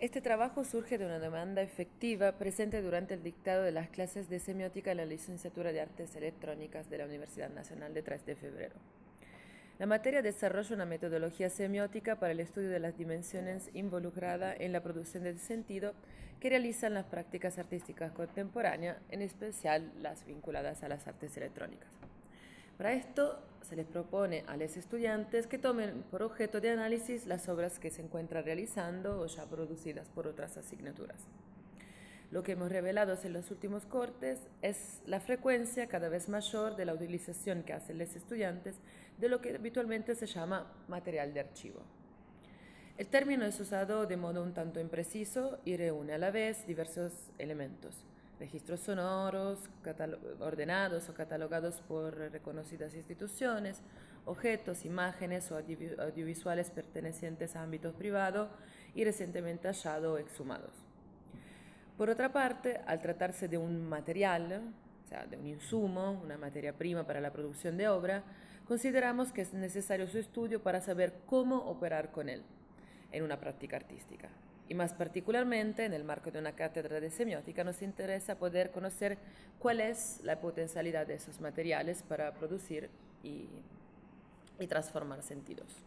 Este trabajo surge de una demanda efectiva presente durante el dictado de las clases de semiótica en la licenciatura de Artes Electrónicas de la Universidad Nacional de 3 de Febrero. La materia desarrolla una metodología semiótica para el estudio de las dimensiones involucradas en la producción del sentido que realizan las prácticas artísticas contemporáneas, en especial las vinculadas a las artes electrónicas. Para esto se les propone a los estudiantes que tomen por objeto de análisis las obras que se encuentran realizando o ya producidas por otras asignaturas. Lo que hemos revelado en los últimos cortes es la frecuencia cada vez mayor de la utilización que hacen los estudiantes de lo que habitualmente se llama material de archivo. El término es usado de modo un tanto impreciso y reúne a la vez diversos elementos: registros sonoros, ordenados o catalogados por reconocidas instituciones, objetos, imágenes o audiovisuales pertenecientes a ámbitos privados y recientemente hallados o exhumados. Por otra parte, al tratarse de un material, o sea, de un insumo, una materia prima para la producción de obra, consideramos que es necesario su estudio para saber cómo operar con él en una práctica artística. Y más particularmente, en el marco de una cátedra de semiótica, nos interesa poder conocer cuál es la potencialidad de esos materiales para producir y transformar sentidos.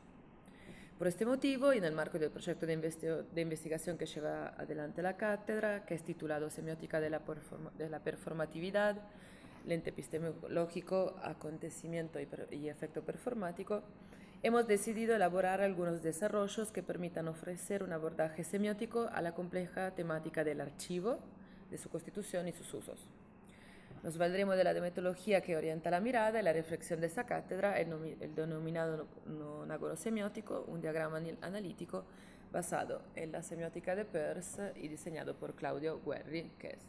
Por este motivo, y en el marco del proyecto de investigación que lleva adelante la cátedra, que es titulado Semiótica de la performatividad, lente epistemológico, acontecimiento y efecto performático, hemos decidido elaborar algunos desarrollos que permitan ofrecer un abordaje semiótico a la compleja temática del archivo, de su constitución y sus usos. Nos valdremos de la metodología que orienta la mirada y la reflexión de esta cátedra, el denominado nonagono semiótico, un diagrama analítico basado en la semiótica de Peirce y diseñado por Claudio Guerri, que es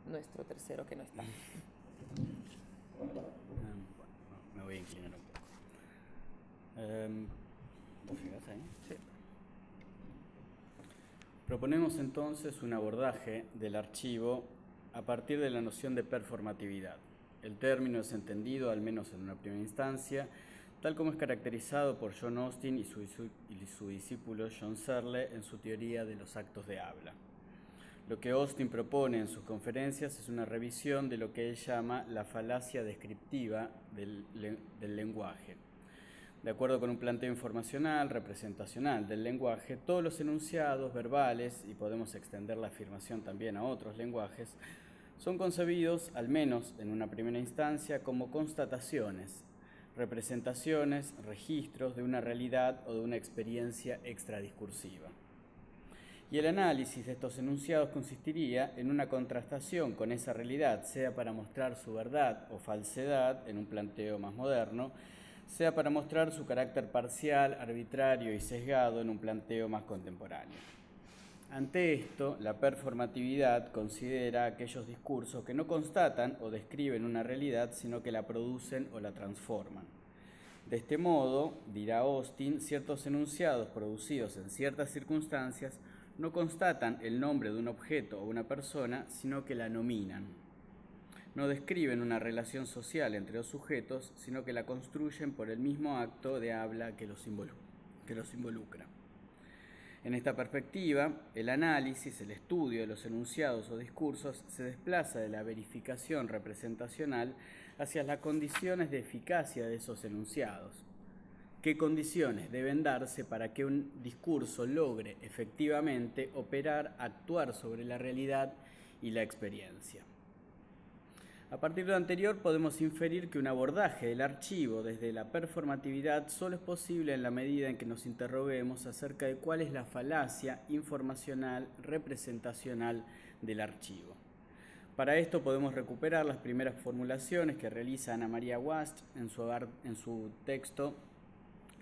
nuestro tercero que no está. Me voy a inclinar un poco. ¿Vos llegás ahí? Sí. Proponemos entonces un abordaje del archivo a partir de la noción de performatividad. El término es entendido, al menos en una primera instancia, tal como es caracterizado por John Austin y su discípulo John Searle en su teoría de los actos de habla. Lo que Austin propone en sus conferencias es una revisión de lo que él llama la falacia descriptiva del lenguaje. De acuerdo con un planteo informacional, representacional del lenguaje, todos los enunciados verbales, y podemos extender la afirmación también a otros lenguajes, son concebidos, al menos en una primera instancia, como constataciones, representaciones, registros de una realidad o de una experiencia extradiscursiva. Y el análisis de estos enunciados consistiría en una contrastación con esa realidad, sea para mostrar su verdad o falsedad en un planteo más moderno, sea para mostrar su carácter parcial, arbitrario y sesgado en un planteo más contemporáneo. Ante esto, la performatividad considera aquellos discursos que no constatan o describen una realidad, sino que la producen o la transforman. De este modo, dirá Austin, ciertos enunciados producidos en ciertas circunstancias no constatan el nombre de un objeto o una persona, sino que la nominan. No describen una relación social entre los sujetos, sino que la construyen por el mismo acto de habla que los involucra. En esta perspectiva, el análisis, el estudio de los enunciados o discursos se desplaza de la verificación representacional hacia las condiciones de eficacia de esos enunciados. ¿Qué condiciones deben darse para que un discurso logre efectivamente operar, actuar sobre la realidad y la experiencia? A partir de lo anterior podemos inferir que un abordaje del archivo desde la performatividad solo es posible en la medida en que nos interroguemos acerca de cuál es la falacia informacional representacional del archivo. Para esto podemos recuperar las primeras formulaciones que realiza Ana María Wast en su texto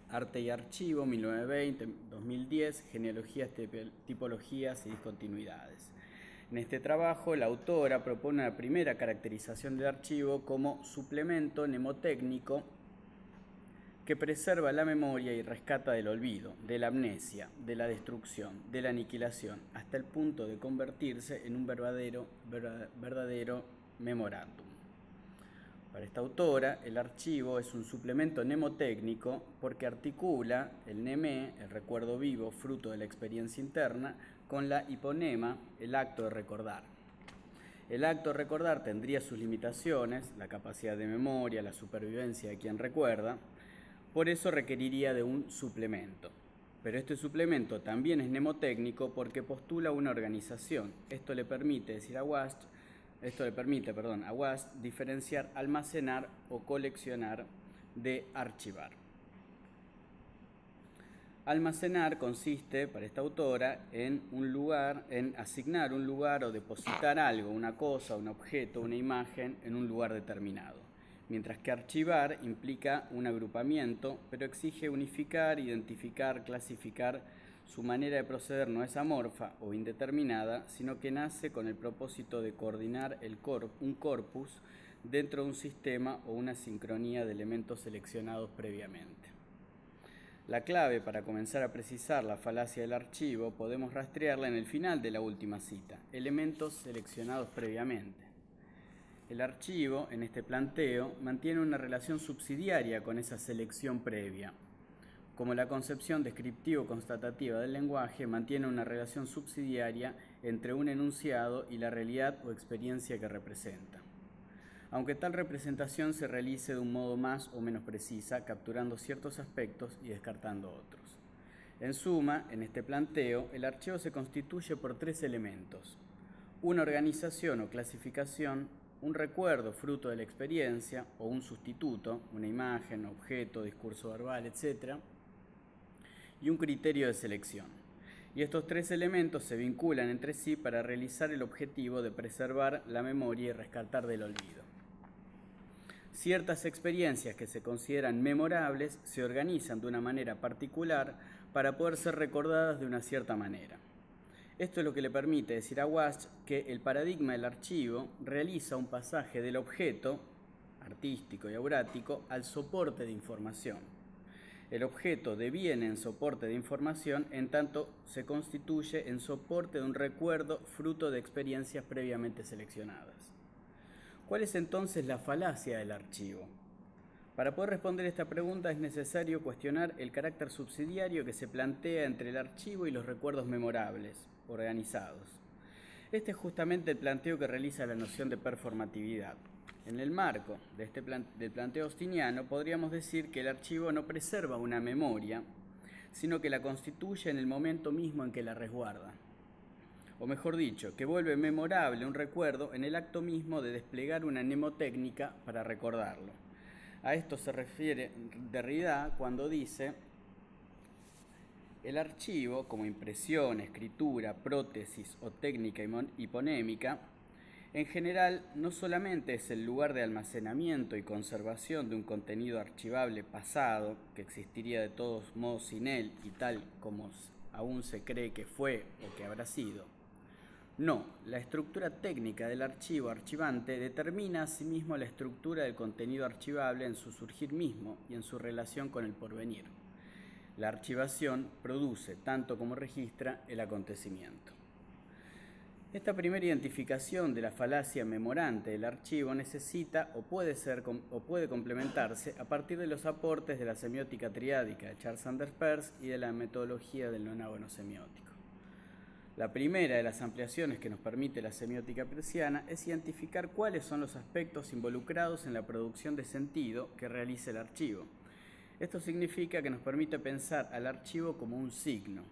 Arte y Archivo, 1920-2010, Genealogías, Tipologías y Discontinuidades. En este trabajo, la autora propone la primera caracterización del archivo como suplemento mnemotécnico que preserva la memoria y rescata del olvido, de la amnesia, de la destrucción, de la aniquilación, hasta el punto de convertirse en un verdadero memorándum. Para esta autora, el archivo es un suplemento mnemotécnico porque articula el mnemé, el recuerdo vivo, fruto de la experiencia interna, con la hiponema, el acto de recordar. El acto de recordar tendría sus limitaciones, la capacidad de memoria, la supervivencia de quien recuerda, por eso requeriría de un suplemento. Pero este suplemento también es mnemotécnico porque postula una organización. Esto le permite a WASP diferenciar almacenar o coleccionar de archivar. Almacenar consiste, para esta autora, en asignar un lugar o depositar algo, una cosa, un objeto, una imagen, en un lugar determinado. Mientras que archivar implica un agrupamiento, pero exige unificar, identificar, clasificar. Su manera de proceder no es amorfa o indeterminada, sino que nace con el propósito de coordinar un corpus dentro de un sistema o una sincronía de elementos seleccionados previamente. La clave para comenzar a precisar la falacia del archivo podemos rastrearla en el final de la última cita, elementos seleccionados previamente. El archivo, en este planteo, mantiene una relación subsidiaria con esa selección previa. Como la concepción descriptivo-constatativa del lenguaje mantiene una relación subsidiaria entre un enunciado y la realidad o experiencia que representa. Aunque tal representación se realice de un modo más o menos precisa, capturando ciertos aspectos y descartando otros. En suma, en este planteo, el archivo se constituye por tres elementos: una organización o clasificación, un recuerdo fruto de la experiencia o un sustituto, una imagen, objeto, discurso verbal, etc., y un criterio de selección. Y estos tres elementos se vinculan entre sí para realizar el objetivo de preservar la memoria y rescatar del olvido. Ciertas experiencias que se consideran memorables se organizan de una manera particular para poder ser recordadas de una cierta manera. Esto es lo que le permite decir a WASP que el paradigma del archivo realiza un pasaje del objeto, artístico y aurático, al soporte de información. El objeto deviene en soporte de información en tanto se constituye en soporte de un recuerdo fruto de experiencias previamente seleccionadas. ¿Cuál es entonces la falacia del archivo? Para poder responder esta pregunta es necesario cuestionar el carácter subsidiario que se plantea entre el archivo y los recuerdos memorables, organizados. Este es justamente el planteo que realiza la noción de performatividad. En el marco del planteo austiniano podríamos decir que el archivo no preserva una memoria, sino que la constituye en el momento mismo en que la resguarda. O mejor dicho, que vuelve memorable un recuerdo en el acto mismo de desplegar una mnemotécnica para recordarlo. A esto se refiere Derrida cuando dice: el archivo, como impresión, escritura, prótesis o técnica hiponémica, en general no solamente es el lugar de almacenamiento y conservación de un contenido archivable pasado, que existiría de todos modos sin él y tal como aún se cree que fue o que habrá sido. No, la estructura técnica del archivo archivante determina asimismo la estructura del contenido archivable en su surgir mismo y en su relación con el porvenir. La archivación produce, tanto como registra, el acontecimiento. Esta primera identificación de la falacia memorante del archivo necesita o puede complementarse a partir de los aportes de la semiótica triádica de Charles Sanders Peirce y de la metodología del nonágono semiótico. La primera de las ampliaciones que nos permite la semiótica peirciana es identificar cuáles son los aspectos involucrados en la producción de sentido que realiza el archivo. Esto significa que nos permite pensar al archivo como un signo.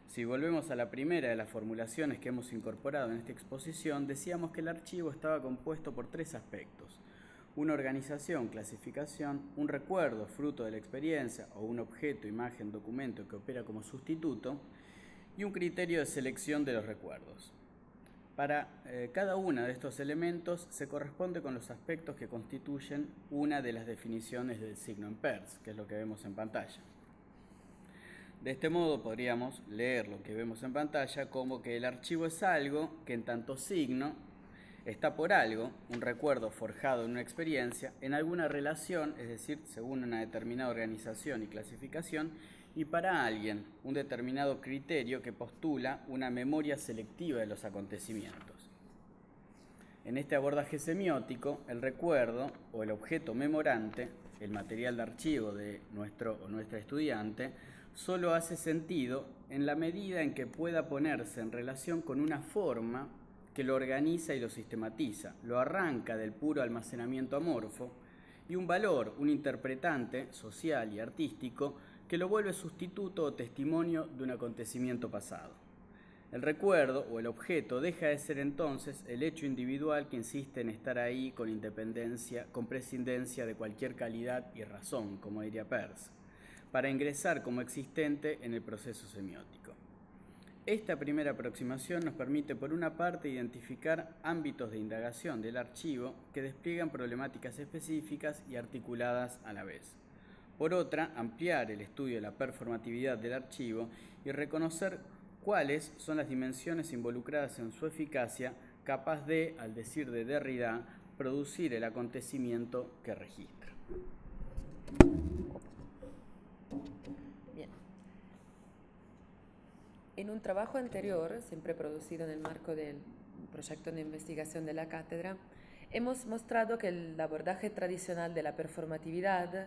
Si volvemos a la primera de las formulaciones que hemos incorporado en esta exposición, decíamos que el archivo estaba compuesto por tres aspectos: una organización, clasificación, un recuerdo, fruto de la experiencia, o un objeto, imagen, documento que opera como sustituto, y un criterio de selección de los recuerdos. Para cada uno de estos elementos se corresponde con los aspectos que constituyen una de las definiciones del signo en Peirce, que es lo que vemos en pantalla. De este modo podríamos leer lo que vemos en pantalla como que el archivo es algo que en tanto signo está por algo, un recuerdo forjado en una experiencia, en alguna relación, es decir, según una determinada organización y clasificación, y para alguien, un determinado criterio que postula una memoria selectiva de los acontecimientos. En este abordaje semiótico, el recuerdo o el objeto memorante, el material de archivo de nuestro o nuestra estudiante, solo hace sentido en la medida en que pueda ponerse en relación con una forma que lo organiza y lo sistematiza, lo arranca del puro almacenamiento amorfo, y un valor, un interpretante social y artístico que lo vuelve sustituto o testimonio de un acontecimiento pasado. El recuerdo o el objeto deja de ser entonces el hecho individual que insiste en estar ahí con independencia, con prescindencia de cualquier calidad y razón, como diría Peirce, para ingresar como existente en el proceso semiótico. Esta primera aproximación nos permite, por una parte, identificar ámbitos de indagación del archivo que despliegan problemáticas específicas y articuladas a la vez. Por otra, ampliar el estudio de la performatividad del archivo y reconocer cuáles son las dimensiones involucradas en su eficacia, capaz de, al decir de Derrida, producir el acontecimiento que registra. Bien. En un trabajo anterior, siempre producido en el marco del proyecto de investigación de la cátedra, hemos mostrado que el abordaje tradicional de la performatividad,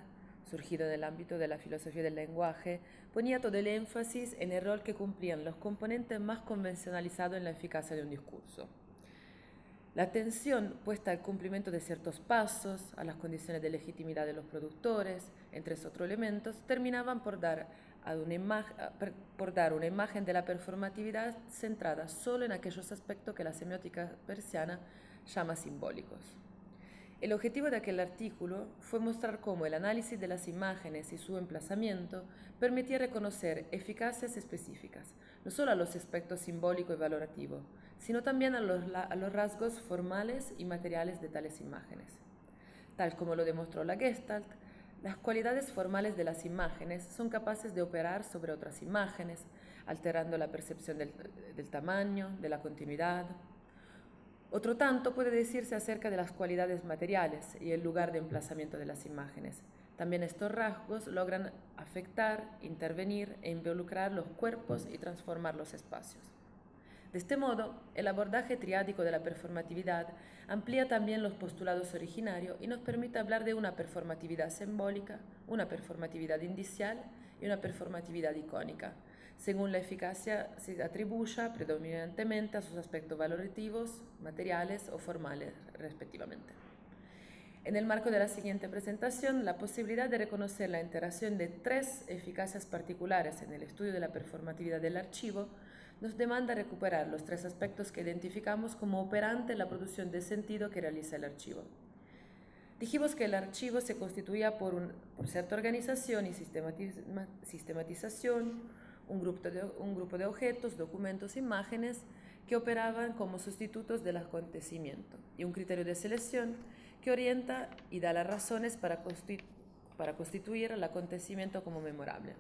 surgido en el ámbito de la filosofía del lenguaje, ponía todo el énfasis en el rol que cumplían los componentes más convencionalizados en la eficacia de un discurso. La atención puesta al cumplimiento de ciertos pasos, a las condiciones de legitimidad de los productores, entre otros elementos, terminaban por dar una imagen de la performatividad centrada solo en aquellos aspectos que la semiótica persiana llama simbólicos. El objetivo de aquel artículo fue mostrar cómo el análisis de las imágenes y su emplazamiento permitía reconocer eficacias específicas, no solo a los aspectos simbólico y valorativo, sino también a los rasgos formales y materiales de tales imágenes. Tal como lo demostró la Gestalt, las cualidades formales de las imágenes son capaces de operar sobre otras imágenes, alterando la percepción del tamaño, de la continuidad. Otro tanto puede decirse acerca de las cualidades materiales y el lugar de emplazamiento de las imágenes. También estos rasgos logran afectar, intervenir e involucrar los cuerpos y transformar los espacios. De este modo, el abordaje triádico de la performatividad amplía también los postulados originarios y nos permite hablar de una performatividad simbólica, una performatividad indicial y una performatividad icónica, según la eficacia se atribuya predominantemente a sus aspectos valorativos, materiales o formales, respectivamente. En el marco de la siguiente presentación, la posibilidad de reconocer la interacción de tres eficacias particulares en el estudio de la performatividad del archivo nos demanda recuperar los tres aspectos que identificamos como operante en la producción de sentido que realiza el archivo. Dijimos que el archivo se constituía por cierta organización y sistematización, un grupo de objetos, documentos, imágenes que operaban como sustitutos del acontecimiento y un criterio de selección que orienta y da las razones para constituir el acontecimiento como memorable.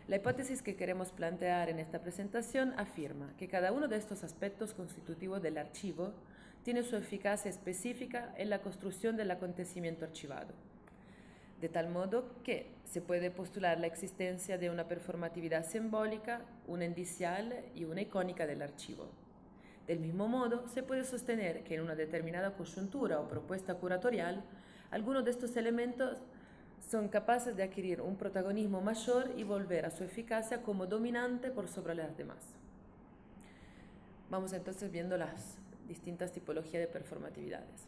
La hipótesis que queremos plantear en esta presentación afirma que cada uno de estos aspectos constitutivos del archivo tiene su eficacia específica en la construcción del acontecimiento archivado, de tal modo que se puede postular la existencia de una performatividad simbólica, una indicial y una icónica del archivo. Del mismo modo, se puede sostener que en una determinada coyuntura o propuesta curatorial, algunos de estos elementos son capaces de adquirir un protagonismo mayor y volver a su eficacia como dominante por sobre las demás. Vamos entonces viendo las distintas tipologías de performatividades.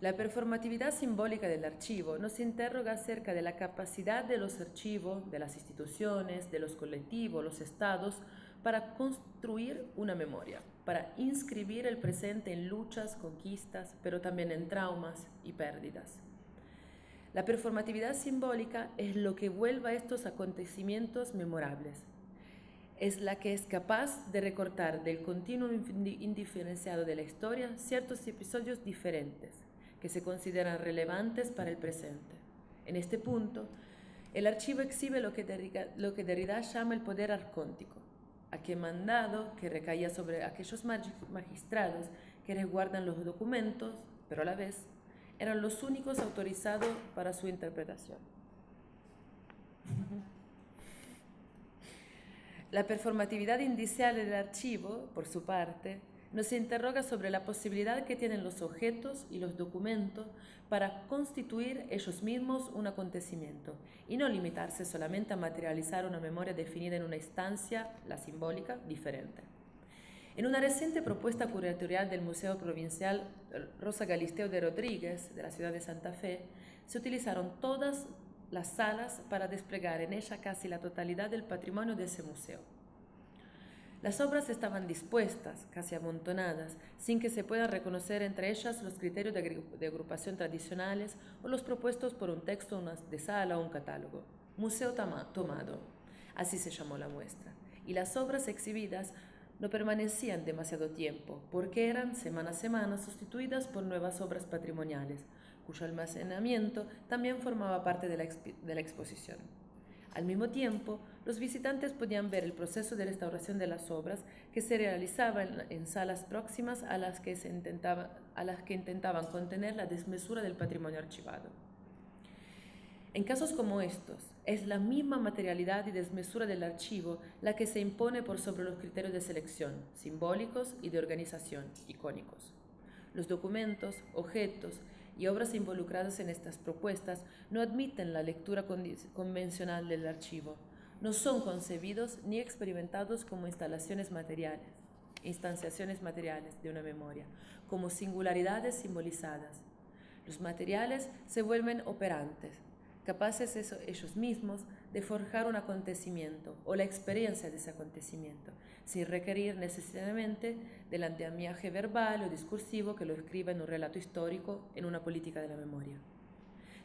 La performatividad simbólica del archivo nos interroga acerca de la capacidad de los archivos, de las instituciones, de los colectivos, los estados, para construir una memoria, para inscribir el presente en luchas, conquistas, pero también en traumas y pérdidas. La performatividad simbólica es lo que vuelve a estos acontecimientos memorables. Es la que es capaz de recortar del continuo indiferenciado de la historia ciertos episodios diferentes que se consideran relevantes para el presente. En este punto, el archivo exhibe lo que Derrida llama el poder arcóntico, aquel mandado que recaía sobre aquellos magistrados que resguardan los documentos, pero a la vez eran los únicos autorizados para su interpretación. La performatividad indicial del archivo, por su parte, nos interroga sobre la posibilidad que tienen los objetos y los documentos para constituir ellos mismos un acontecimiento y no limitarse solamente a materializar una memoria definida en una instancia, la simbólica, diferente. En una reciente propuesta curatorial del Museo Provincial Rosa Galisteo de Rodríguez, de la ciudad de Santa Fe, se utilizaron todas las salas para desplegar en ella casi la totalidad del patrimonio de ese museo. Las obras estaban dispuestas, casi amontonadas, sin que se puedan reconocer entre ellas los criterios de agrupación tradicionales o los propuestos por un texto de sala o un catálogo. Museo Tomado, así se llamó la muestra, y las obras exhibidas no permanecían demasiado tiempo, porque eran semana a semana sustituidas por nuevas obras patrimoniales, cuyo almacenamiento también formaba parte de la exposición. Al mismo tiempo, los visitantes podían ver el proceso de restauración de las obras que se realizaba en salas próximas a las que intentaban contener la desmesura del patrimonio archivado. En casos como estos, es la misma materialidad y desmesura del archivo la que se impone por sobre los criterios de selección, simbólicos y de organización, icónicos. Los documentos, objetos y obras involucradas en estas propuestas no admiten la lectura convencional del archivo. No son concebidos ni experimentados como instanciaciones materiales de una memoria, como singularidades simbolizadas. Los materiales se vuelven operantes, capaces ellos mismos de forjar un acontecimiento o la experiencia de ese acontecimiento, sin requerir necesariamente del andamiaje verbal o discursivo que lo escriba en un relato histórico, en una política de la memoria.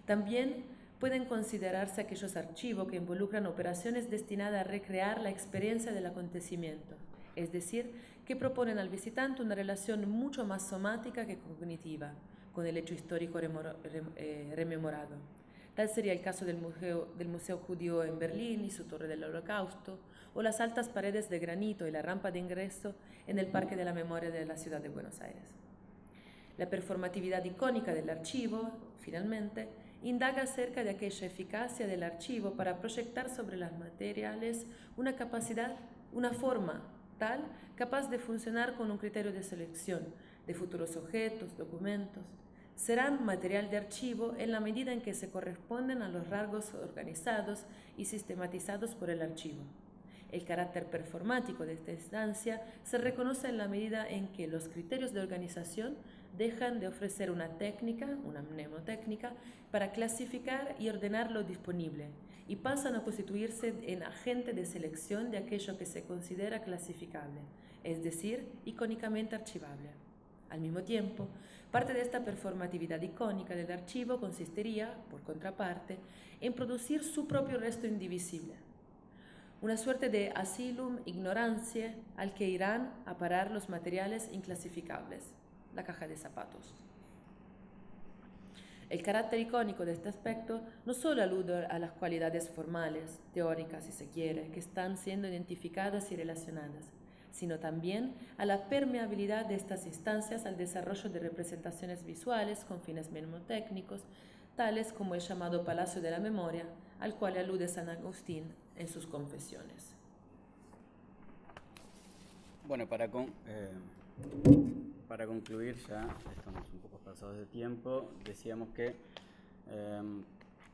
También pueden considerarse aquellos archivos que involucran operaciones destinadas a recrear la experiencia del acontecimiento, es decir, que proponen al visitante una relación mucho más somática que cognitiva con el hecho histórico rememorado. Tal sería el caso del Museo Judío en Berlín y su Torre del Holocausto, o las altas paredes de granito y la rampa de ingreso en el Parque de la Memoria de la Ciudad de Buenos Aires. La performatividad icónica del archivo, finalmente, indaga acerca de aquella eficacia del archivo para proyectar sobre las materiales una capacidad, una forma tal capaz de funcionar con un criterio de selección de futuros objetos, documentos. Serán material de archivo en la medida en que se corresponden a los rasgos organizados y sistematizados por el archivo. El carácter performático de esta instancia se reconoce en la medida en que los criterios de organización dejan de ofrecer una técnica, una mnemotécnica, para clasificar y ordenar lo disponible, y pasan a constituirse en agente de selección de aquello que se considera clasificable, es decir, icónicamente archivable. Al mismo tiempo, parte de esta performatividad icónica del archivo consistiría, por contraparte, en producir su propio resto indivisible, una suerte de asylum ignorantiae al que irán a parar los materiales inclasificables, la caja de zapatos. El carácter icónico de este aspecto no solo alude a las cualidades formales, teóricas si se quiere, que están siendo identificadas y relacionadas, sino también a la permeabilidad de estas instancias al desarrollo de representaciones visuales con fines mnemotécnicos, tales como el llamado Palacio de la Memoria, al cual alude San Agustín en sus Confesiones. Bueno, para concluir ya, estamos un poco pasados de tiempo, decíamos que,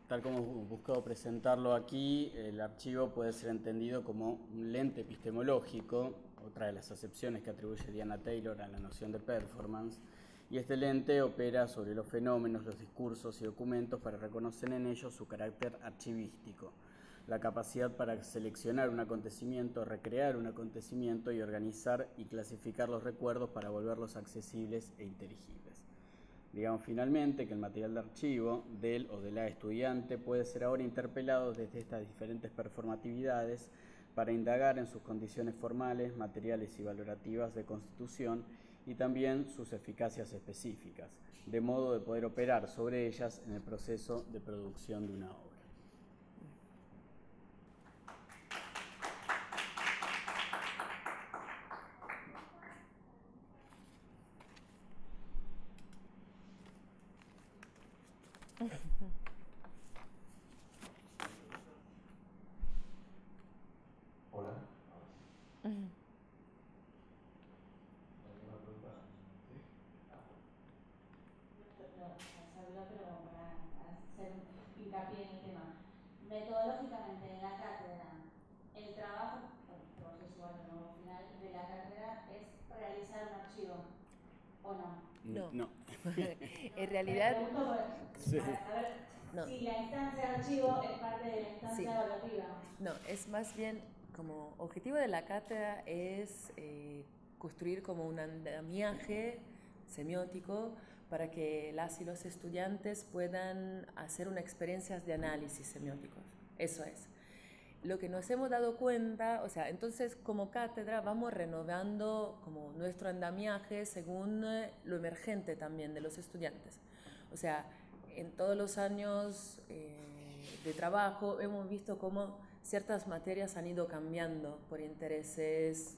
tal como hemos buscado presentarlo aquí, el archivo puede ser entendido como un lente epistemológico, otra de las acepciones que atribuye Diana Taylor a la noción de performance, y este lente opera sobre los fenómenos, los discursos y documentos para reconocer en ellos su carácter archivístico, la capacidad para seleccionar un acontecimiento, recrear un acontecimiento y organizar y clasificar los recuerdos para volverlos accesibles e inteligibles. Digamos finalmente que el material de archivo del o de la estudiante puede ser ahora interpelado desde estas diferentes performatividades para indagar en sus condiciones formales, materiales y valorativas de constitución y también sus eficacias específicas, de modo de poder operar sobre ellas en el proceso de producción de una obra. Hola. hincapié en el tema. Metodológicamente, en la cátedra, el trabajo, el proceso final de la cátedra es realizar un archivo, ¿o no? No. En realidad... Sí. Para saber si la instancia de archivo es parte de la instancia evaluativa. No, es más bien como objetivo de la cátedra es construir como un andamiaje semiótico para que las y los estudiantes puedan hacer una experiencia de análisis semióticos. Eso es. Lo que nos hemos dado cuenta, o sea, entonces como cátedra vamos renovando como nuestro andamiaje según lo emergente también de los estudiantes. O sea, en todos los años de trabajo hemos visto cómo ciertas materias han ido cambiando por intereses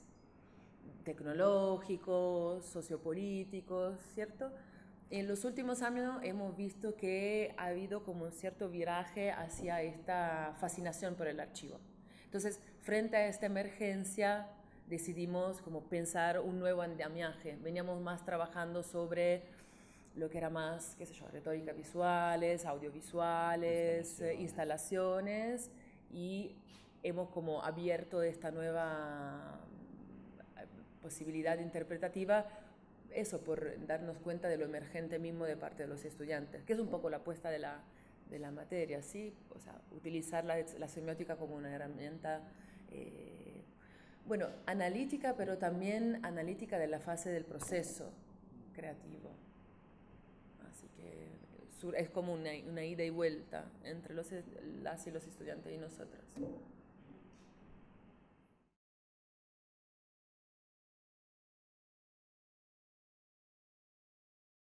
tecnológicos, sociopolíticos, ¿cierto? En los últimos años hemos visto que ha habido como un cierto viraje hacia esta fascinación por el archivo. Entonces, frente a esta emergencia, decidimos como pensar un nuevo andamiaje. Veníamos más trabajando sobre lo que era más, qué sé yo, retórica visuales, audiovisuales, instalaciones, y hemos como abierto esta nueva posibilidad interpretativa, eso, por darnos cuenta de lo emergente mismo de parte de los estudiantes, que es un poco la apuesta de la materia, ¿sí? O sea, utilizar la semiótica como una herramienta, bueno, analítica, pero también analítica de la fase del proceso creativo. Así que es como una ida y vuelta entre las y los estudiantes y nosotros.